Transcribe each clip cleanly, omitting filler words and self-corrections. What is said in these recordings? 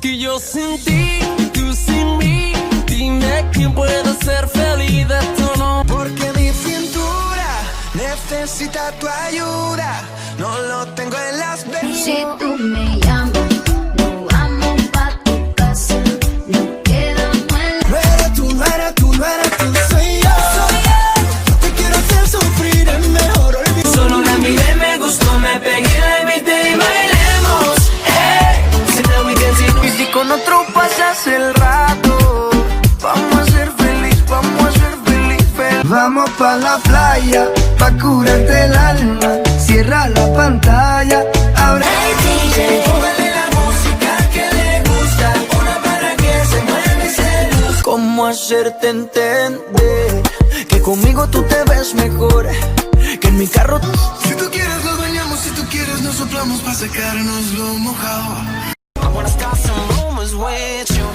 que yo sin ti, tú sin mí. Dime quién puede ser feliz de esto, no. Porque mi cintura necesita tu ayuda. No lo tengo en las venas. Si tú me llamas, nos vamos pa' tu casa. Nos quedamos en la... No eres tú, no eres tú, no eres tú, soy yo. Te quiero hacer sufrir, es mejor olvidar. Solo la miré, me gustó, me pegué, la invité y bailemos. Sin the weekend, sin... Y si con otro pasas el rato, vamos a ser feliz, vamos a ser feliz, feliz. Vamos pa' la playa, pa' curarte el alma. Cierra la pantalla, abre el DJ. Póngale la música que le gusta, una para que se mueva y se luzca. ¿Cómo hacerte entender que conmigo tú te ves mejor? Que en mi carro... Si tú quieres nos bañamos, si tú quieres nos soplamos pa' sacarnos lo mojado. I wanna start some rumors with you.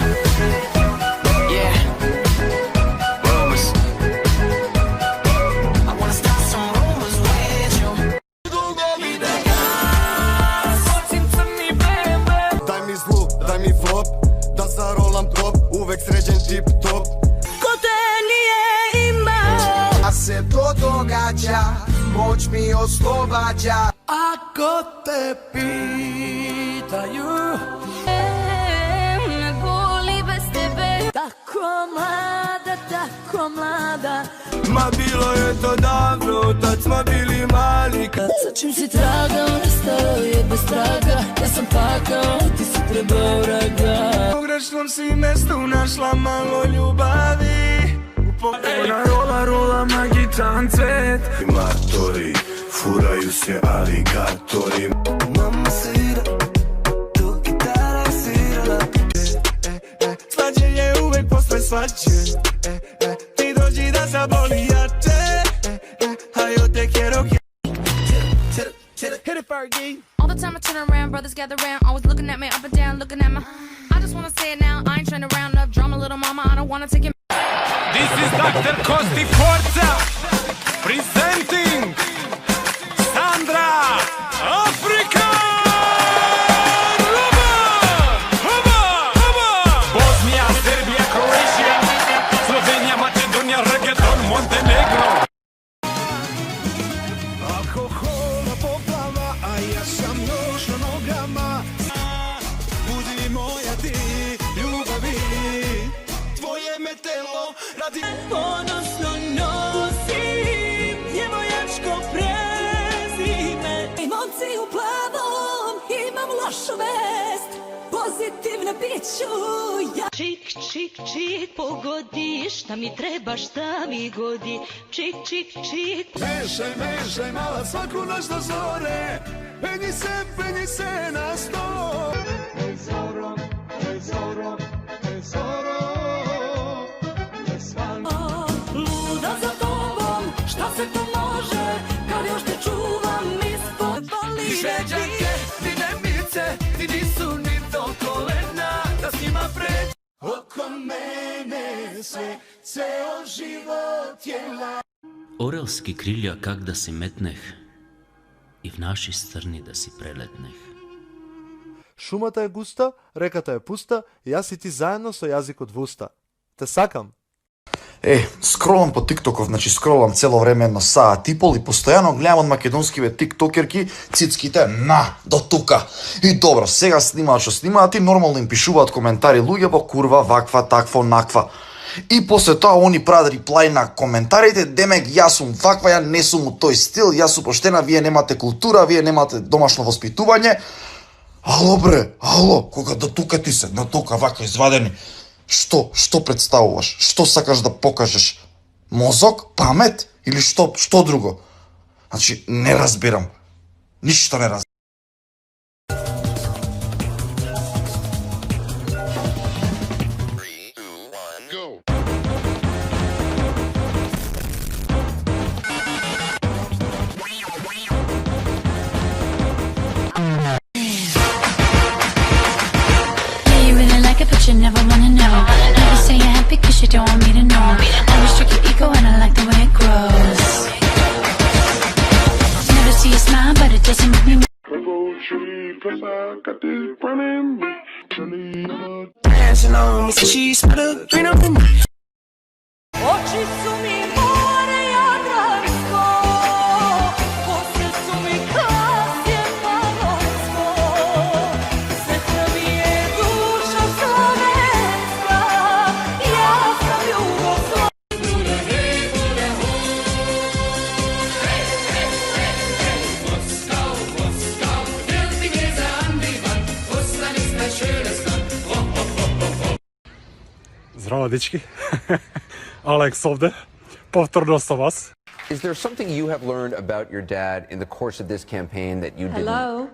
Yeah. Rumors. I wanna start some rumors with you. Daj mi zvuk, daj mi flop, da zarolam top, uvek sređen tip top. Ko te nije imao, a se to događa, moć mi oslobađa. Ako te pitaju, Me boli bez tebe. Tako mlada, tako mlada. ma bilo je to davno, tad smo bili mali. Sa čim si tragao, nestao je bez traga. Ja sam pakao, ti si trebao raga. U pogrešnom si mestu našla malo ljubavi. Ona rola, rola magičan cvet. Matori, furaju se aligatori. Mama svira, tu gitara svira. Svađe je uvek posle svađe. Ti dođi da zaboli jače. A yo te quiero que... Hit it, Fergie. All the time I turn around, brothers gather round, always looking at me up and down, looking at my. I just wanna say it now, I ain't trying to round up drama, little mama, I don't wanna take it. This is Dr. Kosti Forza presenting Sandra Afrika. Bosnia, Serbia, Croatia, Slovenija, Makedonija, reggaeton, Montenegro. Alkohola poplava, a ja sam još na nogama. Budi moja ti, ljubavi, tvoje me telo radi. Ponosno nosim djevojačko prezime. Emociju plavom, imam lošu vest. Pozitivna biću ja. Čik, čik, čik, pogodi. Šta mi treba, šta mi godi. Čik, čik, čik. Mešaj, mešaj, mala svaku noć do zore. Penji se na sto. Ej zoro, ej zoro, ej zoro. Luda za tobom, šta se to može, kad još te čuvam ispod Ni šeđanke, ni nemice, ti nisu ni do kolena. Da s njima pređe oko mene sve, ceo život je la. Orelski krilja kak da si metneh и в наши страни да си прелетнех. Шумата е густа, реката е пуста, и аз и ти заедно со јазикот во уста. Те сакам. Скролам по тиктоков, значи скролам цело време едно саат и пол и постојано гледам од македонскиве тиктокерки цицките до тука. И добро, сега снимаат што снимаат и нормално им пишуваат коментари луѓе во курва, ваква, такво, наква. И после тоа они прават реплај на коментарите, демек јас сум ваква, ја не сум у тој стил, јас сум поштена, вие немате култура, вие немате домашно воспитување. Ало бре, ало, кога до тука ти се, до тука вака извадени. Што представуваш? Што сакаш да покажеш? Мозок, памет или што друго? Значи, не разбирам. Ништо не разбирам. You never wanna know. Never say you're happy cause you don't want me to know. I restrict your ego and I like the way it grows. Never see you smile but it doesn't make me Dancing on me, so she smelled a green on me. Oči su mi more Jadransko, kose su mi klasje Panonsko, srećna mi je duša slovenska, ja sam Jugoslavska. Zdravo, dečki. Alex ovde. Povtorno sam vas. Is there something you have learned about your dad in the course of this campaign that you didn't? Hello?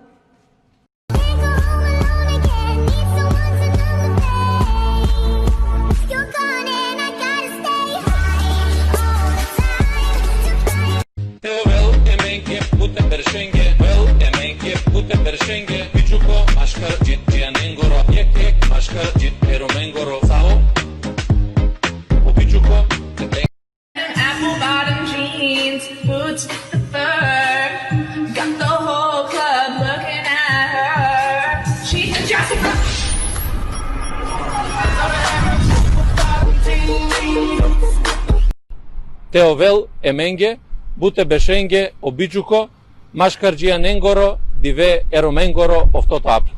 Apple bottom jeans, boots with the fur. Got the whole club looking at her. She's a Jessica. Teovel emenge, bute beshenge, obijuko, mashkarjia nengoro, dive eromengoro of toto apl.